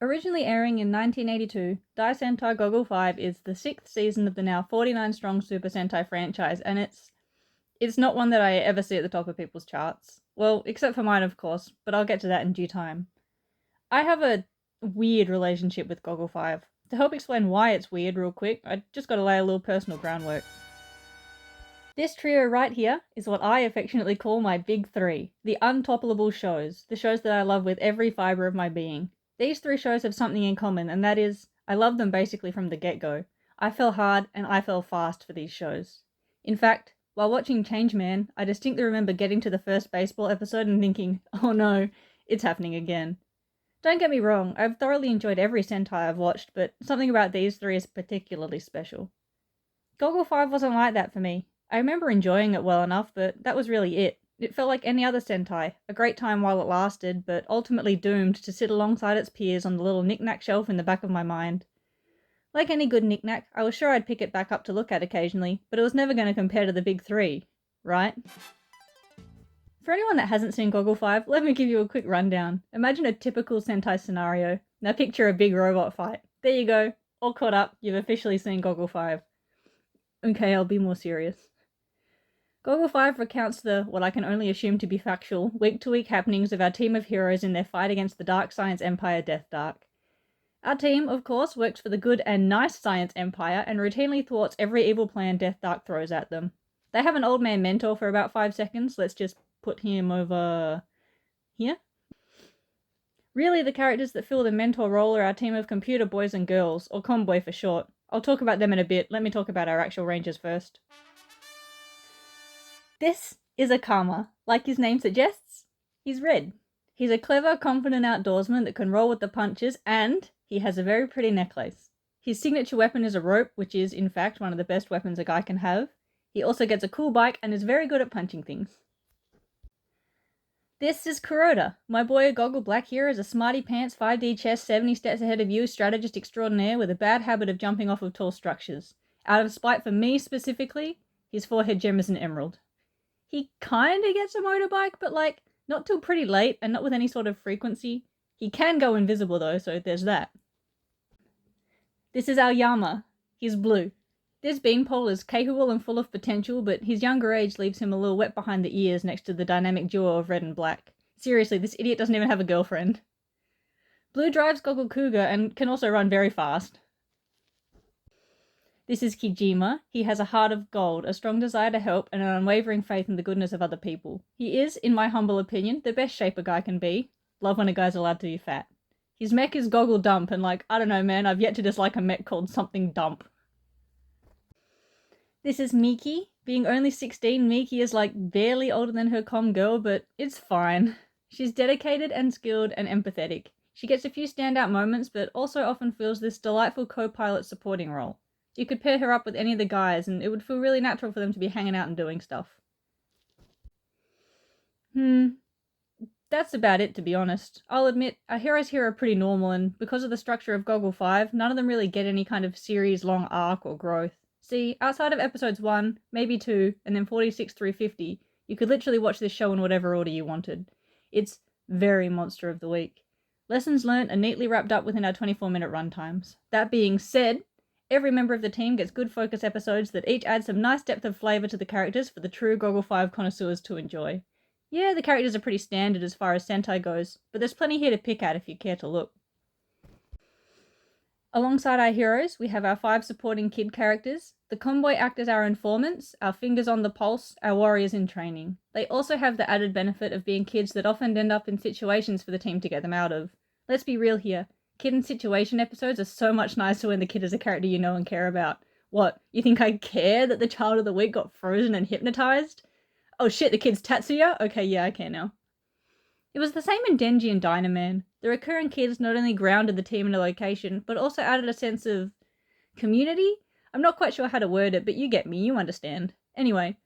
Originally airing in 1982, Dai Sentai Goggle V is the 6th season of the now 49-strong Super Sentai franchise, and it's not one that I ever see at the top of people's charts. Well, except for mine, of course, but I'll get to that in due time. I have a weird relationship with Goggle 5. To help explain why it's weird real quick, I just gotta lay a little personal groundwork. This trio right here is what I affectionately call my big three, the untoppable shows, the shows that I love with every fibre of my being. These three shows have something in common, and that is, I love them basically from the get-go. I fell hard and I fell fast for these shows. In fact, while watching Changeman, I distinctly remember getting to the first baseball episode and thinking, oh no, it's happening again. Don't get me wrong, I've thoroughly enjoyed every Sentai I've watched, but something about these three is particularly special. Goggle 5 wasn't like that for me. I remember enjoying it well enough, but that was really it. It felt like any other Sentai, a great time while it lasted, but ultimately doomed to sit alongside its peers on the little knick-knack shelf in the back of my mind. Like any good knick-knack, I was sure I'd pick it back up to look at occasionally, but it was never going to compare to the big three, right? For anyone that hasn't seen Goggle 5, let me give you a quick rundown. Imagine a typical Sentai scenario. Now picture a big robot fight. There you go, all caught up, you've officially seen Goggle 5. Okay, I'll be more serious. Goggle 5 recounts the, what I can only assume to be factual, week-to-week happenings of our team of heroes in their fight against the dark science empire Death Dark. Our team, of course, works for the good and nice science empire and routinely thwarts every evil plan Death Dark throws at them. They have an old man mentor for about 5 seconds, let's just put him over here. Really, the characters that fill the mentor role are our team of computer boys and girls, or Comboy for short. I'll talk about them in a bit, let me talk about our actual rangers first. This is a Kama. Like his name suggests, he's red. He's a clever, confident outdoorsman that can roll with the punches, and he has a very pretty necklace. His signature weapon is a rope, which is, in fact, one of the best weapons a guy can have. He also gets a cool bike and is very good at punching things. This is Kuroda. My boy Goggle Black here is a smarty pants 5D chess 70 steps ahead of you strategist extraordinaire with a bad habit of jumping off of tall structures. Out of spite for me specifically, his forehead gem is an emerald. He kinda gets a motorbike, but like, not till pretty late and not with any sort of frequency. He can go invisible though, so there's that. This is Aoyama. He's blue. This beanpole is capable and full of potential, but his younger age leaves him a little wet behind the ears next to the dynamic duo of red and black. Seriously, this idiot doesn't even have a girlfriend. Blue drives Goggle Cougar and can also run very fast. This is Kijima. He has a heart of gold, a strong desire to help, and an unwavering faith in the goodness of other people. He is, in my humble opinion, the best shape a guy can be. Love when a guy's allowed to be fat. His mech is Goggle Dump, and like, I don't know man, I've yet to dislike a mech called something Dump. This is Miki. Being only 16, Miki is like barely older than her comm girl, but it's fine. She's dedicated and skilled and empathetic. She gets a few standout moments, but also often feels this delightful co-pilot supporting role. You could pair her up with any of the guys and it would feel really natural for them to be hanging out and doing stuff. That's about it, to be honest. I'll admit, our heroes here are pretty normal, and because of the structure of Goggle 5, none of them really get any kind of series-long arc or growth. See, outside of episodes 1, maybe 2, and then 46 through 50, you could literally watch this show in whatever order you wanted. It's very monster of the week. Lessons learnt are neatly wrapped up within our 24-minute runtimes. That being said, every member of the team gets good focus episodes that each add some nice depth of flavour to the characters for the true Goggle 5 connoisseurs to enjoy. Yeah, the characters are pretty standard as far as Sentai goes, but there's plenty here to pick at if you care to look. Alongside our heroes, we have our 5 supporting kid characters. The Comboy act as our informants, our fingers on the pulse, our warriors in training. They also have the added benefit of being kids that often end up in situations for the team to get them out of. Let's be real here. Kid and situation episodes are so much nicer when the kid is a character you know and care about. What, you think I care that the child of the week got frozen and hypnotized? Oh shit, the kid's Tatsuya? Okay, yeah, I care now. It was the same in Denji and Dynaman. The recurring kids not only grounded the team in a location, but also added a sense of community? I'm not quite sure how to word it, but you get me, you understand. Anyway,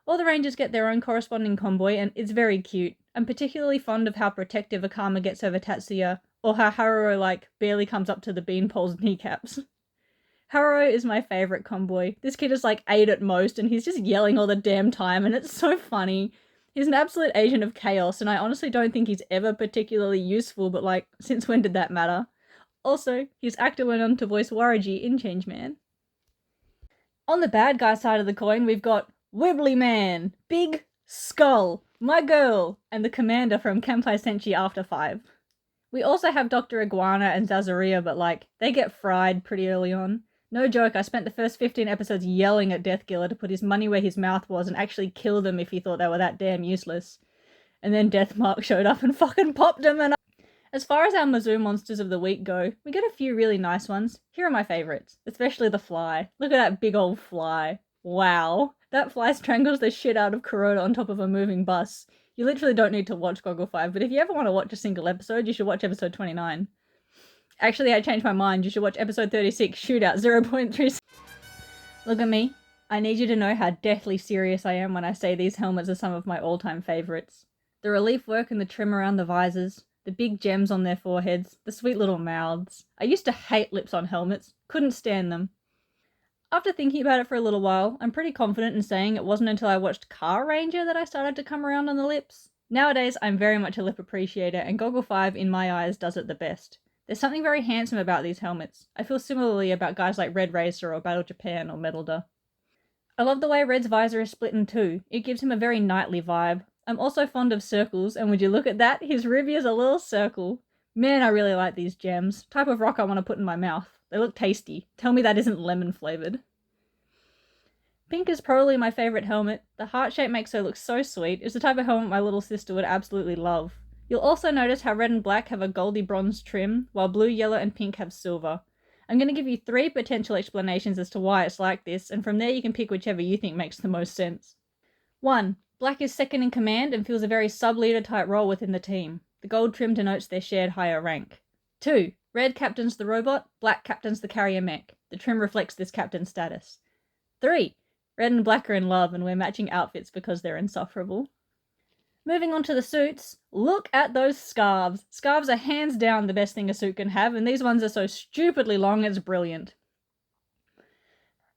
all the rangers get their own corresponding Comboy, and it's very cute. I'm particularly fond of how protective Akama gets over Tatsuya, or how Haruo, barely comes up to the beanpole's kneecaps. Haruo is my favourite Comboy. This kid is 8 at most, and he's just yelling all the damn time, and it's so funny. He's an absolute agent of chaos, and I honestly don't think he's ever particularly useful, but since when did that matter? Also, his actor went on to voice Waragi in Changeman. On the bad guy side of the coin, we've got Wibbly Man, Big Skull, my girl, and the commander from Kenpai Senshi After 5. We also have Dr. Iguana and Zazaria, but they get fried pretty early on. No joke, I spent the first 15 episodes yelling at Deathkiller to put his money where his mouth was and actually kill them if he thought they were that damn useless. And then Deathmark showed up and fucking popped him. And as far as our Mizzou monsters of the week go, we get a few really nice ones. Here are my favourites, especially the fly. Look at that big old fly. Wow. That fly strangles the shit out of Kuroda on top of a moving bus. You literally don't need to watch Goggle 5, but if you ever want to watch a single episode, you should watch episode 29. Actually, I changed my mind. You should watch episode 36, Shootout 0.3. Look at me. I need you to know how deathly serious I am when I say these helmets are some of my all-time favourites. The relief work and the trim around the visors, the big gems on their foreheads, the sweet little mouths. I used to hate lips on helmets. Couldn't stand them. After thinking about it for a little while, I'm pretty confident in saying it wasn't until I watched Car Ranger that I started to come around on the lips. Nowadays, I'm very much a lip appreciator, and Goggle 5, in my eyes, does it the best. There's something very handsome about these helmets. I feel similarly about guys like Red Racer or Battle Japan or Metalda. I love the way Red's visor is split in two. It gives him a very knightly vibe. I'm also fond of circles, and would you look at that? His ribby is a little circle. Man, I really like these gems. Type of rock I want to put in my mouth. They look tasty. Tell me that isn't lemon flavoured. Pink is probably my favourite helmet. The heart shape makes her look so sweet. It's the type of helmet my little sister would absolutely love. You'll also notice how red and black have a goldy bronze trim, while blue, yellow, and pink have silver. I'm going to give you 3 potential explanations as to why it's like this, and from there you can pick whichever you think makes the most sense. 1. Black is second in command and feels a very sub-leader type role within the team. The gold trim denotes their shared higher rank. 2. Red captains the robot, black captains the carrier mech. The trim reflects this captain's status. 3. Red and black are in love and wear matching outfits because they're insufferable. Moving on to the suits, look at those scarves. Scarves are hands down the best thing a suit can have, and these ones are so stupidly long it's brilliant.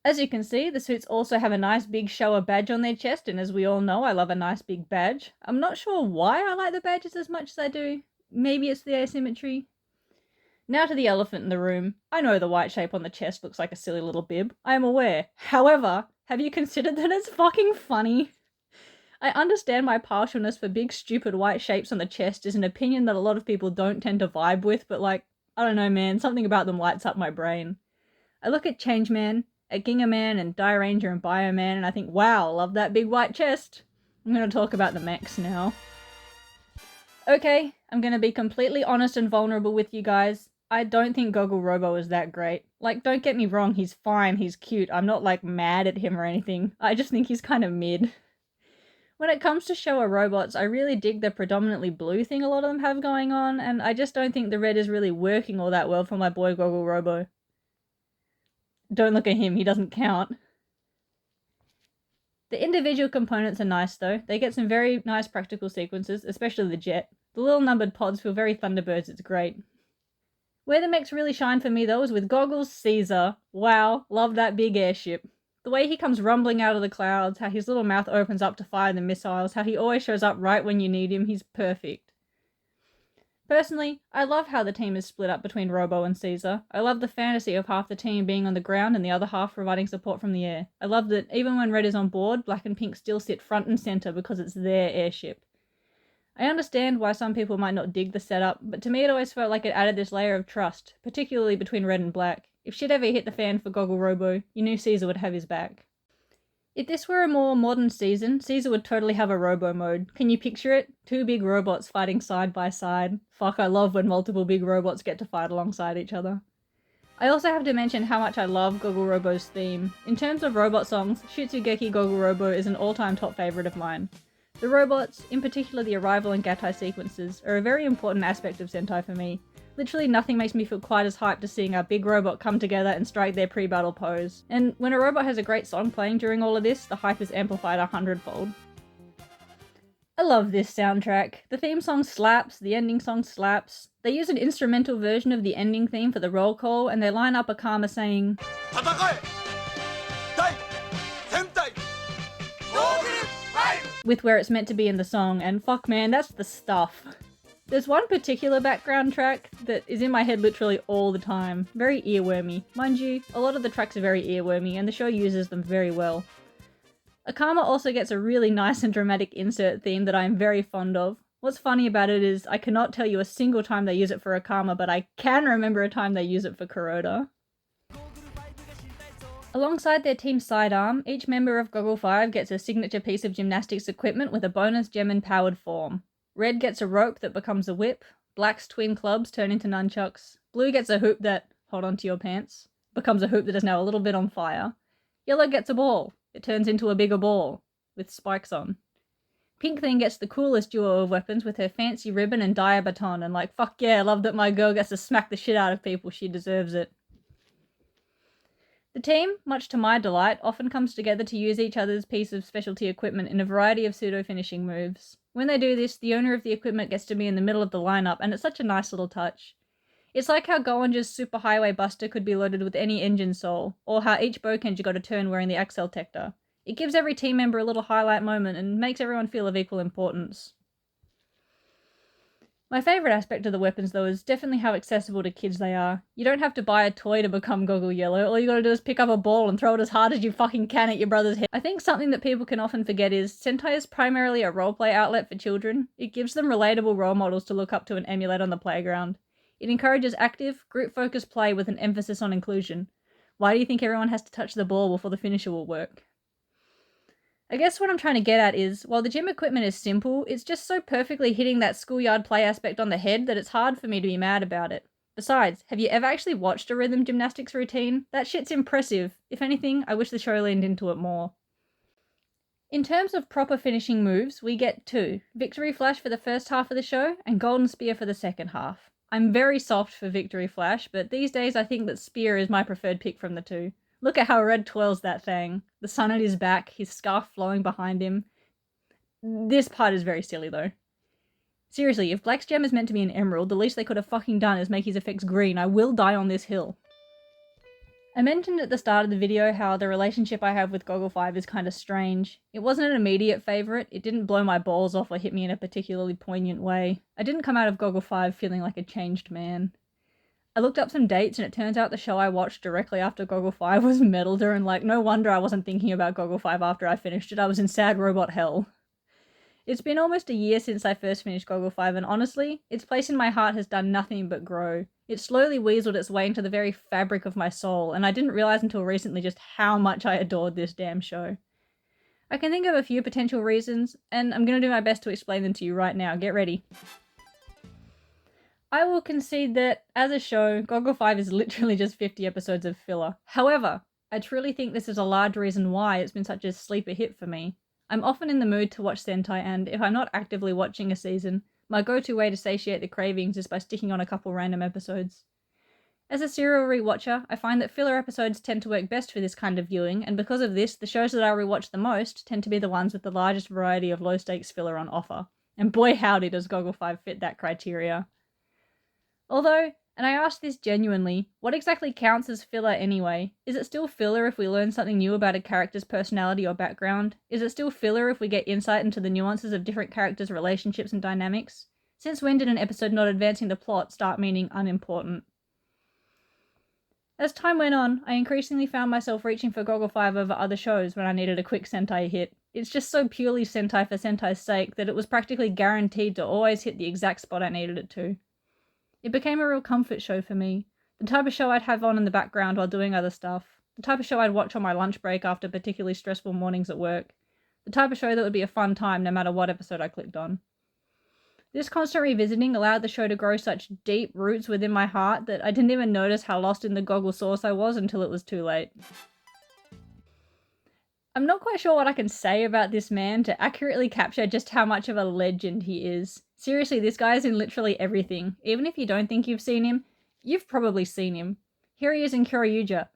As you can see, the suits also have a nice big Showa badge on their chest, and as we all know, I love a nice big badge. I'm not sure why I like the badges as much as I do. Maybe it's the asymmetry. Now to the elephant in the room. I know the white shape on the chest looks like a silly little bib. I am aware. However, have you considered that it's fucking funny? I understand my partialness for big stupid white shapes on the chest is an opinion that a lot of people don't tend to vibe with, but I don't know man, something about them lights up my brain. I look at Changeman, at Gingaman and Die Ranger and Bioman and I think, wow, love that big white chest. I'm going to talk about the mechs now. Okay, I'm going to be completely honest and vulnerable with you guys. I don't think Goggle Robo is that great. Don't get me wrong, he's fine, he's cute. I'm not mad at him or anything. I just think he's kind of mid. When it comes to Showa robots, I really dig the predominantly blue thing a lot of them have going on, and I just don't think the red is really working all that well for my boy Goggle Robo. Don't look at him, he doesn't count. The individual components are nice though. They get some very nice practical sequences, especially the jet. The little numbered pods feel very Thunderbirds, it's great. Where the mechs really shine for me though is with Goggle's Caesar. Wow, love that big airship. The way he comes rumbling out of the clouds, how his little mouth opens up to fire the missiles, how he always shows up right when you need him, he's perfect. Personally, I love how the team is split up between Robo and Caesar. I love the fantasy of half the team being on the ground and the other half providing support from the air. I love that even when Red is on board, Black and Pink still sit front and center because it's their airship. I understand why some people might not dig the setup, but to me it always felt like it added this layer of trust, particularly between Red and Black. If shit ever hit the fan for Goggle Robo, you knew Caesar would have his back. If this were a more modern season, Caesar would totally have a Robo mode. Can you picture it? 2 big robots fighting side by side. Fuck, I love when multiple big robots get to fight alongside each other. I also have to mention how much I love Goggle Robo's theme. In terms of robot songs, Shutsugeki Goggle Robo is an all-time top favourite of mine. The robots, in particular the Arrival and Gatai sequences, are a very important aspect of Sentai for me. Literally nothing makes me feel quite as hyped as seeing a big robot come together and strike their pre-battle pose. And when a robot has a great song playing during all of this, the hype is amplified 100-fold. I love this soundtrack. The theme song slaps, the ending song slaps. They use an instrumental version of the ending theme for the roll call, and they line up Akama saying with where it's meant to be in the song, and fuck man, that's the stuff. There's one particular background track that is in my head literally all the time. Very earwormy. Mind you, a lot of the tracks are very earwormy and the show uses them very well. Akama also gets a really nice and dramatic insert theme that I am very fond of. What's funny about it is I cannot tell you a single time they use it for Akama, but I can remember a time they use it for Kuroda. Alongside their team sidearm, each member of Goggle 5 gets a signature piece of gymnastics equipment with a bonus gem-empowered form. Red gets a rope that becomes a whip, Black's twin clubs turn into nunchucks, Blue gets a hoop that, hold on to your pants, becomes a hoop that is now a little bit on fire, Yellow gets a ball, it turns into a bigger ball, with spikes on. Pink then gets the coolest duo of weapons with her fancy ribbon and dia baton, and like, fuck yeah, I love that my girl gets to smack the shit out of people, she deserves it. The team, much to my delight, often comes together to use each other's piece of specialty equipment in a variety of pseudo-finishing moves. When they do this, the owner of the equipment gets to be in the middle of the lineup, and it's such a nice little touch. It's like how Goenja's Super Highway Buster could be loaded with any engine soul, or how each Bokenja got a turn wearing the Axel Tector. It gives every team member a little highlight moment and makes everyone feel of equal importance. My favourite aspect of the weapons, though, is definitely how accessible to kids they are. You don't have to buy a toy to become Goggle Yellow, all you gotta do is pick up a ball and throw it as hard as you fucking can at your brother's head. I think something that people can often forget is Sentai is primarily a roleplay outlet for children. It gives them relatable role models to look up to and emulate on the playground. It encourages active, group-focused play with an emphasis on inclusion. Why do you think everyone has to touch the ball before the finisher will work? I guess what I'm trying to get at is, while the gym equipment is simple, it's just so perfectly hitting that schoolyard play aspect on the head that it's hard for me to be mad about it. Besides, have you ever actually watched a rhythm gymnastics routine? That shit's impressive. If anything, I wish the show leaned into it more. In terms of proper finishing moves, we get two. Victory Flash for the first half of the show, and Golden Spear for the second half. I'm very soft for Victory Flash, but these days I think that Spear is my preferred pick from the two. Look at how Red twirls that thing. The sun at his back, his scarf flowing behind him. This part is very silly though. Seriously, if Black's gem is meant to be an emerald, the least they could have fucking done is make his effects green. I will die on this hill. I mentioned at the start of the video how the relationship I have with Goggle 5 is kind of strange. It wasn't an immediate favourite, it didn't blow my balls off or hit me in a particularly poignant way. I didn't come out of Goggle 5 feeling like a changed man. I looked up some dates and it turns out the show I watched directly after Goggle 5 was Metalder, and like, no wonder I wasn't thinking about Goggle 5 after I finished it. I was in sad robot hell. It's been almost a year since I first finished Goggle 5, and honestly, its place in my heart has done nothing but grow. It slowly weaseled its way into the very fabric of my soul, and I didn't realize until recently just how much I adored this damn show. I can think of a few potential reasons, and I'm going to do my best to explain them to you right now. Get ready. I will concede that, as a show, Goggle 5 is literally just 50 episodes of filler. However, I truly think this is a large reason why it's been such a sleeper hit for me. I'm often in the mood to watch Sentai, and if I'm not actively watching a season, my go-to way to satiate the cravings is by sticking on a couple random episodes. As a serial rewatcher, I find that filler episodes tend to work best for this kind of viewing, and because of this, the shows that I rewatch the most tend to be the ones with the largest variety of low-stakes filler on offer. And boy howdy does Goggle 5 fit that criteria. Although, and I ask this genuinely, what exactly counts as filler anyway? Is it still filler if we learn something new about a character's personality or background? Is it still filler if we get insight into the nuances of different characters' relationships and dynamics? Since when did an episode not advancing the plot start meaning unimportant? As time went on, I increasingly found myself reaching for Goggle 5 over other shows when I needed a quick Sentai hit. It's just so purely Sentai for Sentai's sake that it was practically guaranteed to always hit the exact spot I needed it to. It became a real comfort show for me, the type of show I'd have on in the background while doing other stuff, the type of show I'd watch on my lunch break after particularly stressful mornings at work, the type of show that would be a fun time no matter what episode I clicked on. This constant revisiting allowed the show to grow such deep roots within my heart that I didn't even notice how lost in the Goggle sauce I was until it was too late. I'm not quite sure what I can say about this man to accurately capture just how much of a legend he is. Seriously, this guy is in literally everything. Even if you don't think you've seen him, you've probably seen him. Here he is in Kyoryuja,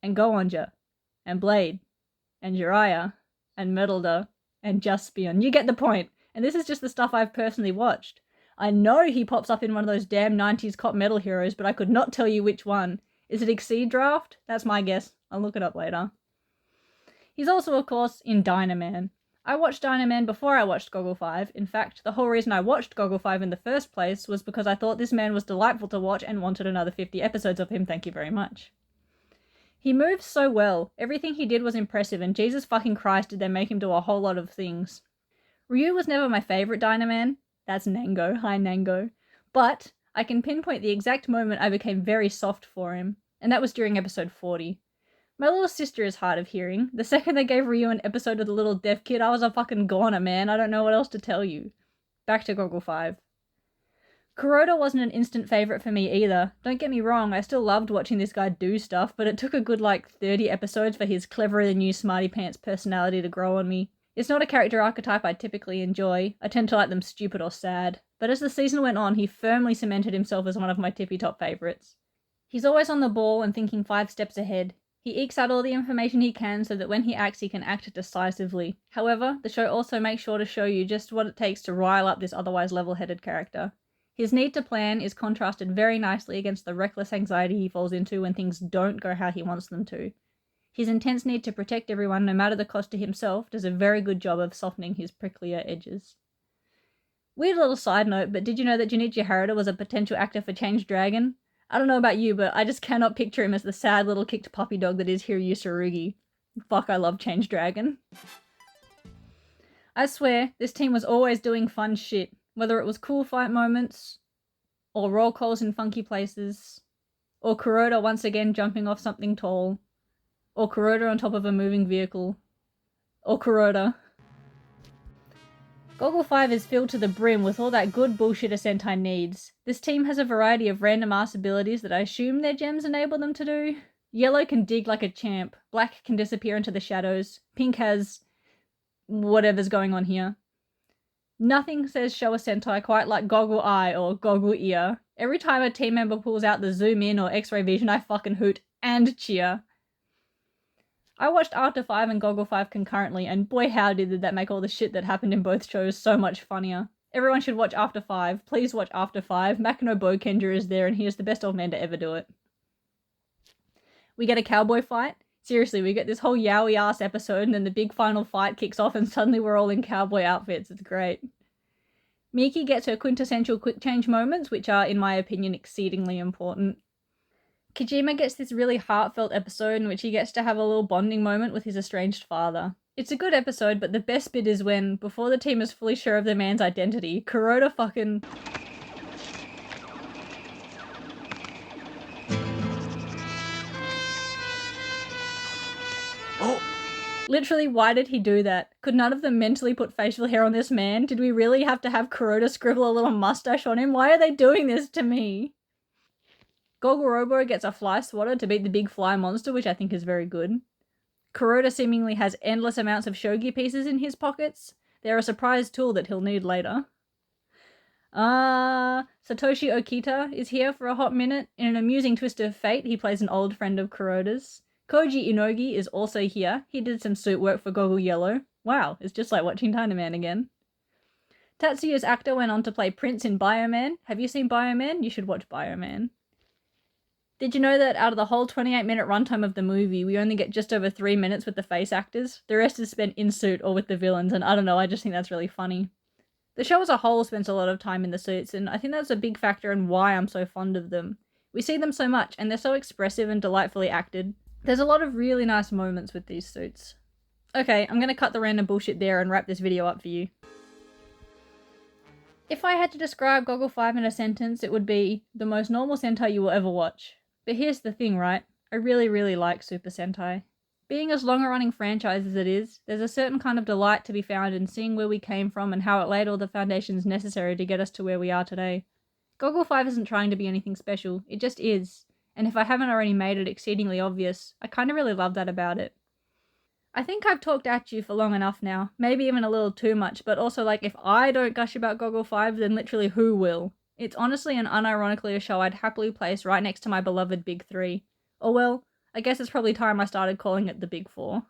and Goenja, and Blade, and Jiraiya, and Metalder, and Jaspion. You get the point. And this is just the stuff I've personally watched. I know he pops up in one of those damn 90s cop metal heroes, but I could not tell you which one. Is it Exceed Draft? That's my guess. I'll look it up later. He's also, of course, in Dynaman. I watched Dynaman before I watched Goggle 5. In fact, the whole reason I watched Goggle 5 in the first place was because I thought this man was delightful to watch and wanted another 50 episodes of him, thank you very much. He moves so well, everything he did was impressive, and Jesus fucking Christ did they make him do a whole lot of things. Ryu was never my favourite Dynaman. That's Nango, hi Nango. But I can pinpoint the exact moment I became very soft for him, and that was during episode 40. My little sister is hard of hearing. The second they gave Ryu an episode of the little deaf kid, I was a fucking goner, man. I don't know what else to tell you. Back to Goggle 5. Kuroda wasn't an instant favourite for me either. Don't get me wrong, I still loved watching this guy do stuff, but it took a good 30 episodes for his cleverer than you smarty pants personality to grow on me. It's not a character archetype I typically enjoy. I tend to like them stupid or sad. But as the season went on, he firmly cemented himself as one of my tippy-top favourites. He's always on the ball and thinking 5 steps ahead. He ekes out all the information he can so that when he can act decisively. However, the show also makes sure to show you just what it takes to rile up this otherwise level-headed character. His need to plan is contrasted very nicely against the reckless anxiety he falls into when things don't go how he wants them to. His intense need to protect everyone, no matter the cost to himself, does a very good job of softening his pricklier edges. Weird little side note, but did you know that Junichi Harada was a potential actor for Change Dragon? I don't know about you, but I just cannot picture him as the sad little kicked puppy dog that is Hiryu Tsurugi. Fuck, I love Change Dragon. I swear, this team was always doing fun shit, whether it was cool fight moments, or roll calls in funky places, or Kuroda once again jumping off something tall, or Kuroda on top of a moving vehicle, or Kuroda. Goggle 5 is filled to the brim with all that good bullshit a Sentai needs. This team has a variety of random ass abilities that I assume their gems enable them to do. Yellow can dig like a champ, black can disappear into the shadows, pink has whatever's going on here. Nothing says show a Sentai quite like Goggle Eye or Goggle Ear. Every time a team member pulls out the zoom in or x-ray vision, I fucking hoot and cheer. I watched After 5 and Goggle 5 concurrently, and boy howdy did that make all the shit that happened in both shows so much funnier. Everyone should watch After 5. Please watch After 5. Makino Bokenja is there and he is the best old man to ever do it. We get a cowboy fight. Seriously, we get this whole yaoi ass episode and then the big final fight kicks off and suddenly we're all in cowboy outfits. It's great. Miki gets her quintessential quick change moments, which are, in my opinion, exceedingly important. Kojima gets this really heartfelt episode in which he gets to have a little bonding moment with his estranged father. It's a good episode, but the best bit is when, before the team is fully sure of the man's identity, Kuroda fucking... Oh! Literally, why did he do that? Could none of them mentally put facial hair on this man? Did we really have to have Kuroda scribble a little mustache on him? Why are they doing this to me? Goggle Robo gets a fly swatter to beat the big fly monster, which I think is very good. Kuroda seemingly has endless amounts of shogi pieces in his pockets. They're a surprise tool that he'll need later. Satoshi Okita is here for a hot minute. In an amusing twist of fate, he plays an old friend of Kuroda's. Koji Inogi is also here. He did some suit work for Goggle Yellow. Wow, it's just like watching Dynaman again. Tatsuya's actor went on to play Prince in Bioman. Have you seen Bioman? You should watch Bioman. Did you know that out of the whole 28-minute runtime of the movie, we only get just over 3 minutes with the face actors? The rest is spent in suit or with the villains, and I don't know, I just think that's really funny. The show as a whole spends a lot of time in the suits, and I think that's a big factor in why I'm so fond of them. We see them so much, and they're so expressive and delightfully acted. There's a lot of really nice moments with these suits. Okay, I'm gonna cut the random bullshit there and wrap this video up for you. If I had to describe Goggle 5 in a sentence, it would be the most normal Sentai you will ever watch. But here's the thing, right? I really like Super Sentai. Being as long a running franchise as it is, there's a certain kind of delight to be found in seeing where we came from and how it laid all the foundations necessary to get us to where we are today. Goggle 5 isn't trying to be anything special, it just is. And if I haven't already made it exceedingly obvious, I kinda really love that about it. I think I've talked at you for long enough now, maybe even a little too much, but also if I don't gush about Goggle 5, then literally who will? It's honestly and unironically a show I'd happily place right next to my beloved Big 3. Or well, I guess it's probably time I started calling it the Big 4.